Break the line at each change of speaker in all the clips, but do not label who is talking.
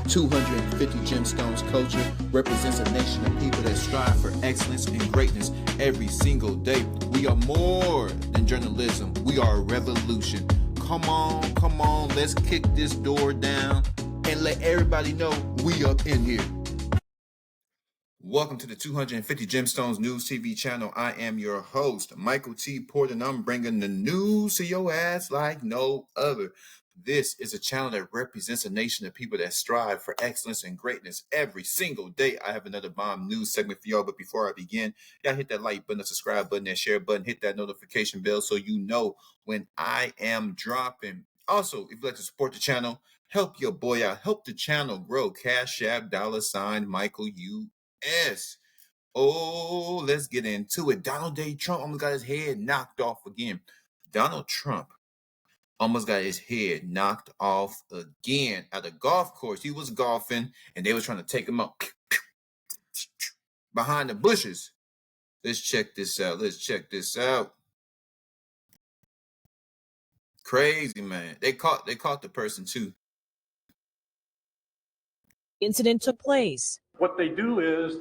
250 Gemstones culture represents a nation of people that strive for excellence and greatness every single day. We are more than journalism. We are a revolution. Come on, let's kick this door down and let everybody know we up in here. Welcome to the 250 Gemstones News TV channel. I am your host, Michael T. Porter, and I'm bringing the news to your ass like no other. This is a channel that represents a nation of people that strive for excellence and greatness every single day. I have another bomb news segment for y'all, but before I begin, y'all hit that like button, the subscribe button, that share button, hit that notification bell so you know when I am dropping. Also, if you'd like to support the channel, help your boy out, help the channel grow. Cash App, $ Michael U.S. Oh, let's get into it. Donald J. Trump almost got his head knocked off again. Donald Trump almost got his head knocked off again at a golf course. He was golfing, and they were trying to take him up behind the bushes. Let's check this out. Crazy, man. They caught the person too.
Incident took place.
What they do is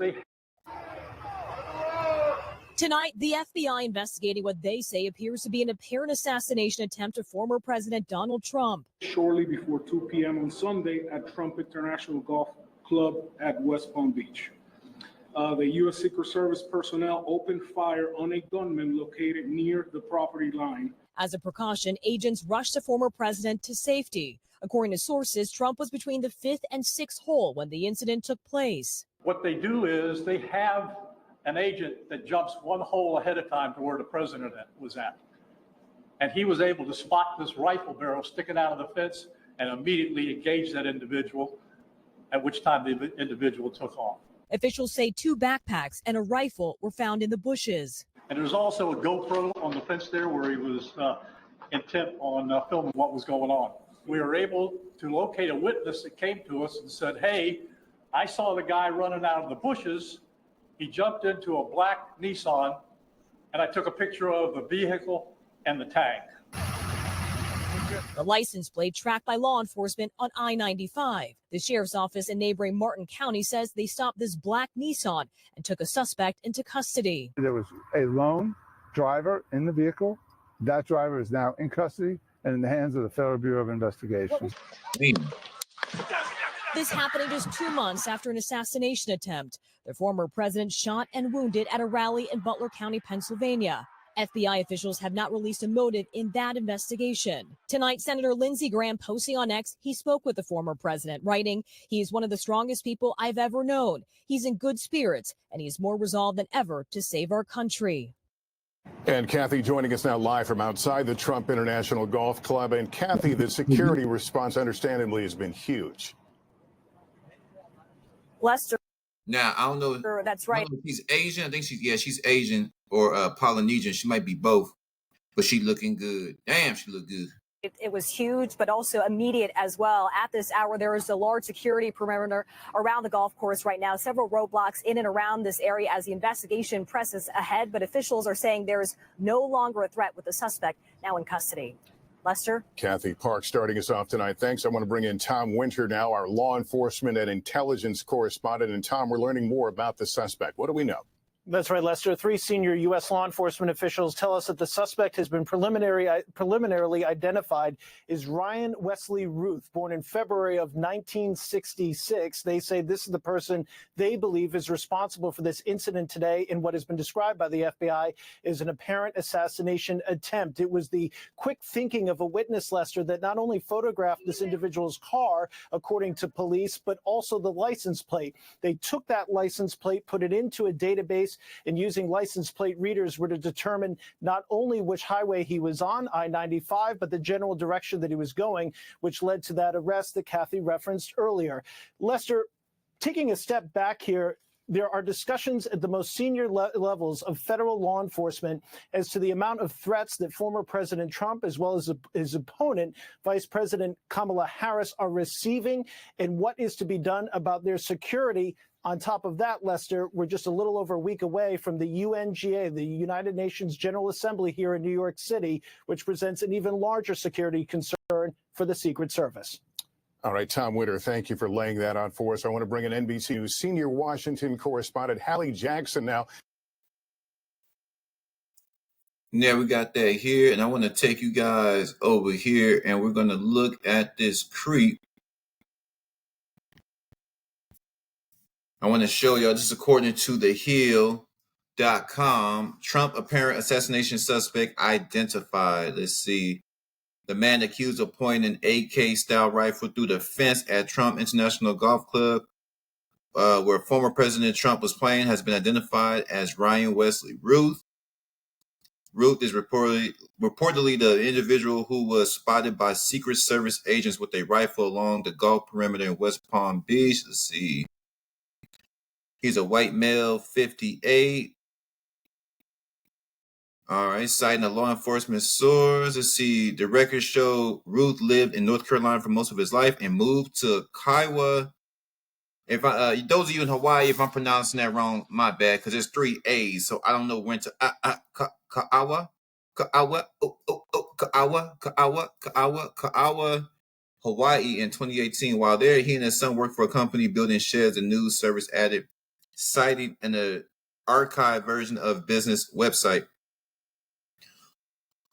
Tonight, the FBI investigating what they say appears to be an apparent assassination attempt of former President Donald Trump.
Shortly before 2 p.m. on Sunday at Trump International Golf Club at West Palm Beach. The U.S. Secret Service personnel opened fire on a gunman located near the property line.
As a precaution, agents rushed the former president to safety. According to sources, Trump was between the 5th and 6th hole when the incident took place.
What they do is they have an agent that jumps one hole ahead of time to where the president was at. And he was able to spot this rifle barrel sticking out of the fence and immediately engage that individual, at which time the individual took off.
Officials say 2 backpacks and a rifle were found in the bushes.
And there's also a GoPro on the fence there where he was intent on filming what was going on. We were able to locate a witness that came to us and said, hey, I saw the guy running out of the bushes. He jumped into a black Nissan, and I took a picture of the vehicle and the tag.
The license plate tracked by law enforcement on I-95. The sheriff's office in neighboring Martin County says they stopped this black Nissan and took a suspect into custody.
There was a lone driver in the vehicle. That driver is now in custody and in the hands of the Federal Bureau of Investigation.
This happening just 2 months after an assassination attempt. The former president shot and wounded at a rally in Butler County, Pennsylvania. FBI officials have not released a motive in that investigation. Tonight, Senator Lindsey Graham posting on X, he spoke with the former president, writing, "He's one of the strongest people I've ever known. He's in good spirits, and he's more resolved than ever to save our country."
And Kathy joining us now live from outside the Trump International Golf Club. And Kathy, the security response understandably has been huge.
Lester.
Now, I don't know.
That's right.
I don't know if she's Asian. I think she's Asian or Polynesian. She might be both, but she looking good. Damn, she look good.
It was huge, but also immediate as well. At this hour, there is a large security perimeter around the golf course right now. Several roadblocks in and around this area as the investigation presses ahead. But officials are saying there is no longer a threat with the suspect now in custody. Lester?
Kathy Park starting us off tonight. Thanks. I want to bring in Tom Winter now, our law enforcement and intelligence correspondent. And Tom, we're learning more about the suspect. What do we know?
That's right, Lester. 3 senior U.S. law enforcement officials tell us that the suspect has been preliminarily identified as Ryan Wesley Ruth, born in February of 1966. They say this is the person they believe is responsible for this incident today in what has been described by the FBI as an apparent assassination attempt. It was the quick thinking of a witness, Lester, that not only photographed this individual's car, according to police, but also the license plate. They took that license plate, put it into a database, and using license plate readers were to determine not only which highway he was on, I-95, but the general direction that he was going, which led to that arrest that Kathy referenced earlier. Lester, taking a step back here, there are discussions at the most senior levels of federal law enforcement as to the amount of threats that former President Trump, as well as his opponent, Vice President Kamala Harris, are receiving and what is to be done about their security. On top of that, Lester, we're just a little over a week away from the UNGA, the United Nations General Assembly here in New York City, which presents an even larger security concern for the Secret Service.
All right, Tom Winter, thank you for laying that out for us. I want to bring in NBC News senior Washington correspondent Hallie Jackson now.
Yeah, we got that here, and I want to take you guys over here, and we're going to look at this creep. I want to show y'all, this is according to thehill.com. Trump apparent assassination suspect identified. Let's see. The man accused of pointing an AK-style rifle through the fence at Trump International Golf Club, where former President Trump was playing, has been identified as Ryan Wesley Ruth. Ruth is reportedly the individual who was spotted by Secret Service agents with a rifle along the golf perimeter in West Palm Beach. Let's see. He's a white male, 58. All right, citing a law enforcement source. Let's see. The records show Ruth lived in North Carolina for most of his life and moved to Kiowa. If I, those of you in Hawaii, if I'm pronouncing that wrong, my bad, because there's 3 A's, so I don't know when to. Kiowa, Kiowa, Hawaii in 2018. While there, he and his son worked for a company building sheds. The news service added, citing an archived version of business website.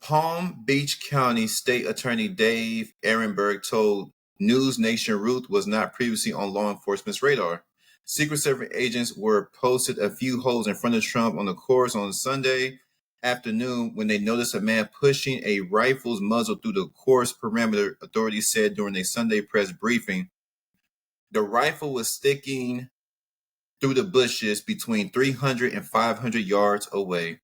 Palm Beach County State Attorney Dave Ehrenberg told News Nation Ruth was not previously on law enforcement's radar. Secret Service agents were posted a few holes in front of Trump on the course on Sunday afternoon when they noticed a man pushing a rifle's muzzle through the course perimeter, authorities said during a Sunday press briefing. The rifle was sticking through the bushes between 300 and 500 yards away.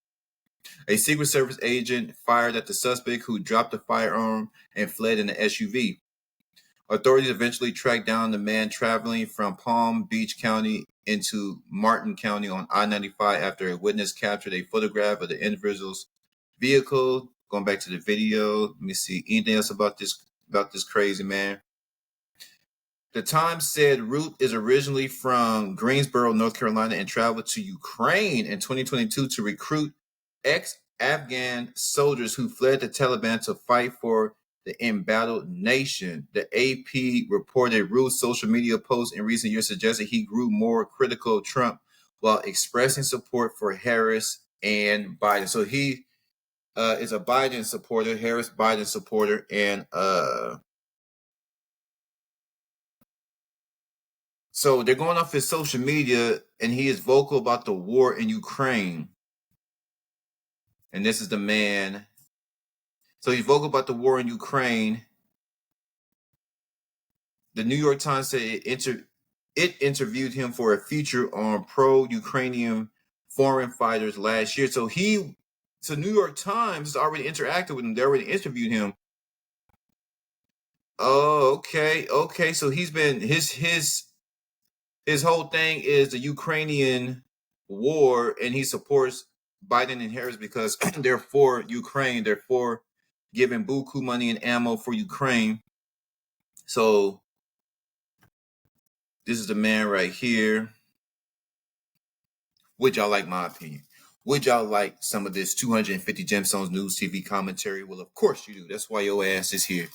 A Secret Service agent fired at the suspect, who dropped the firearm and fled in an SUV. Authorities eventually tracked down the man traveling from Palm Beach County into Martin County on I-95 after a witness captured a photograph of the individual's vehicle. Going back to the video, let me see anything else about this crazy man. The Times said Ruth is originally from Greensboro, North Carolina, and traveled to Ukraine in 2022 to recruit ex-Afghan soldiers who fled the Taliban to fight for the embattled nation. The AP reported Ruth's social media posts in recent years suggested he grew more critical of Trump while expressing support for Harris and Biden. So he is a Biden supporter, Harris Biden supporter, and so they're going off his social media, and he is vocal about the war in Ukraine. And this is the man. So he's vocal about the war in Ukraine. The New York Times said it interviewed him for a feature on pro-Ukrainian foreign fighters last year. So New York Times has already interacted with him. They already interviewed him. Oh, okay. So he's been his whole thing is the Ukrainian war, and he supports Biden and Harris because they're for Ukraine. They're for giving buku money and ammo for Ukraine. So this is the man right here. Would y'all like my opinion? Would y'all like some of this 250 Gemstones News TV commentary? Well, of course you do. That's why your ass is here.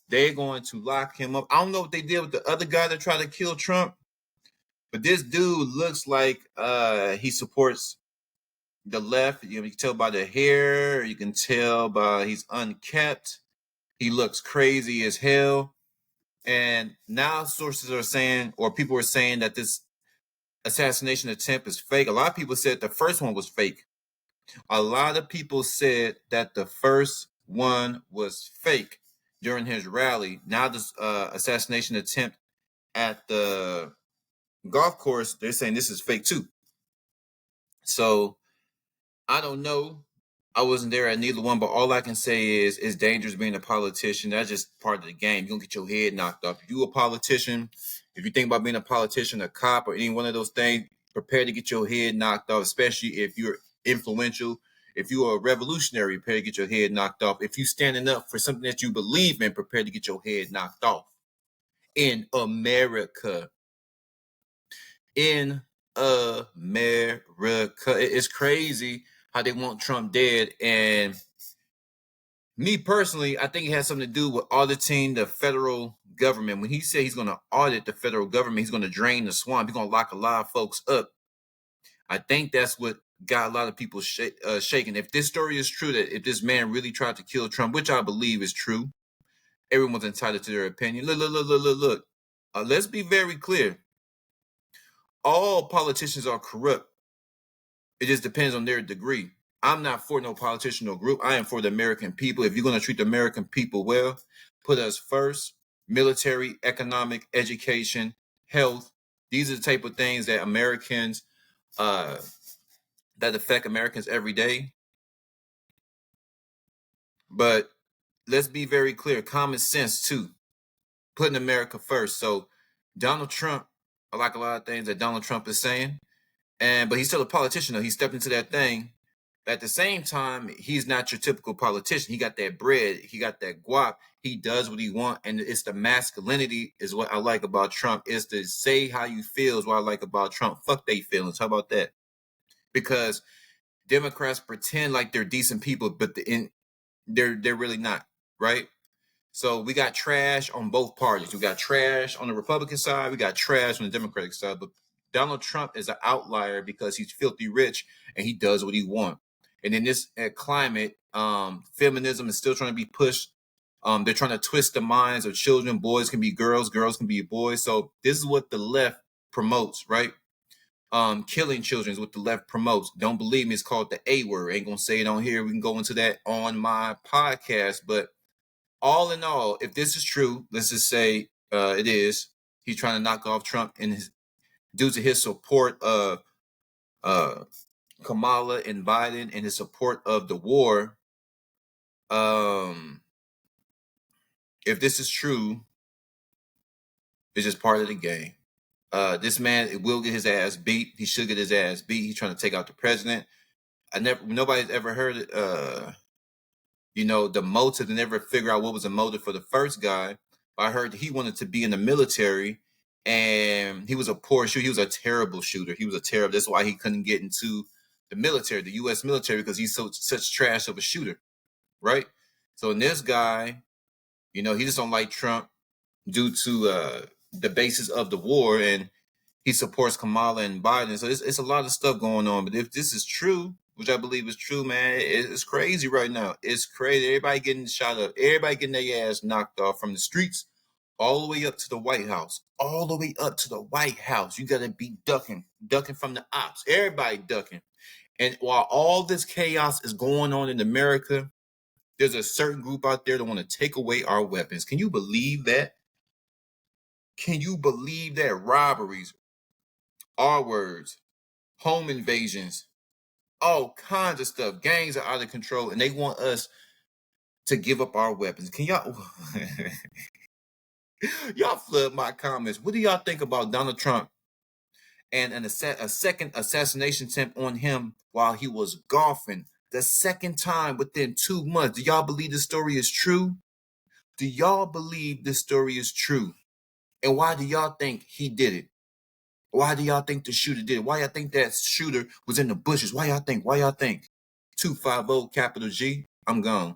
They're going to lock him up. I don't know what they did with the other guy that tried to kill Trump, but this dude looks like he supports the left. You can tell by the hair. You can tell by he's unkept. He looks crazy as hell. And now sources are saying, or people are saying, that this assassination attempt is fake. A lot of people said the first one was fake. A lot of people said that the first one was fake during his rally. Now this assassination attempt at the golf course, they're saying this is fake too. So I don't know. I wasn't there at neither one, but all I can say is it's dangerous being a politician. That's just part of the game. You're going to get your head knocked off. If you're a politician, if you think about being a politician, a cop, or any one of those things, prepare to get your head knocked off, especially if you're influential. If you are a revolutionary, prepare to get your head knocked off. If you're standing up for something that you believe in, prepare to get your head knocked off. In America. In America. It's crazy how they want Trump dead. And me personally, I think it has something to do with auditing the federal government. When he said he's going to audit the federal government, he's going to drain the swamp. He's going to lock a lot of folks up. I think that's what got a lot of people shaking. If this story is true, that if this man really tried to kill Trump, which I believe is true, everyone's entitled to their opinion. Look. Let's be very clear. All politicians are corrupt. It just depends on their degree. I'm not for no politician or group. I am for the American people. If you're going to treat the American people well, put us first. Military, economic, education, health. These are the type of things that Americans, that affect Americans every day. But let's be very clear. Common sense, too. Putting America first. So Donald Trump, I like a lot of things that Donald Trump is saying. But he's still a politician, though. He stepped into that thing. At the same time, he's not your typical politician. He got that bread. He got that guap. He does what he wants. And it's the masculinity is what I like about Trump. Is to say how you feel is what I like about Trump. Fuck they feelings. How about that? Because Democrats pretend like they're decent people, but they're really not, right? So we got trash on both parties. We got trash on the Republican side. We got trash on the Democratic side. But Donald Trump is an outlier because he's filthy rich and he does what he wants. And in this climate, feminism is still trying to be pushed. They're trying to twist the minds of children. Boys can be girls. Girls can be boys. So this is what the left promotes, right? Killing children is what the left promotes. Don't believe me, it's called the A word. Ain't gonna say it on here. We can go into that on my podcast. But all in all, if this is true, let's just say it is. He's trying to knock off Trump due to his support of Kamala and Biden and his support of the war. If this is true, it's just part of the game. This man will get his ass beat. He should get his ass beat. He's trying to take out the president. Nobody's ever heard it. The motive. They never figure out what was the motive for the first guy. I heard he wanted to be in the military, and he was a poor shooter. He was a terrible shooter. That's why he couldn't get into the military, the U.S. military, because he's such trash of a shooter, right? So in this guy, he just don't like Trump due to the basis of the war, and he supports Kamala and Biden. So it's a lot of stuff going on. But if this is true, which I believe is true, man, it's crazy right now. It's crazy. Everybody getting shot up. Everybody getting their ass knocked off from the streets all the way up to the White House. All the way up to the White House. You got to be ducking from the ops. Everybody ducking. And while all this chaos is going on in America, there's a certain group out there that want to take away our weapons. Can you believe that? Can you believe that? Robberies, R-words, home invasions, all kinds of stuff. Gangs are out of control, and they want us to give up our weapons. Can y'all y'all flood my comments? What do y'all think about Donald Trump and a second assassination attempt on him while he was golfing? The second time within 2 months. Do y'all believe this story is true? Do y'all believe this story is true? And why do y'all think he did it? Why do y'all think the shooter did it? Why y'all think that shooter was in the bushes? Why y'all think? 250 capital G. I'm gone.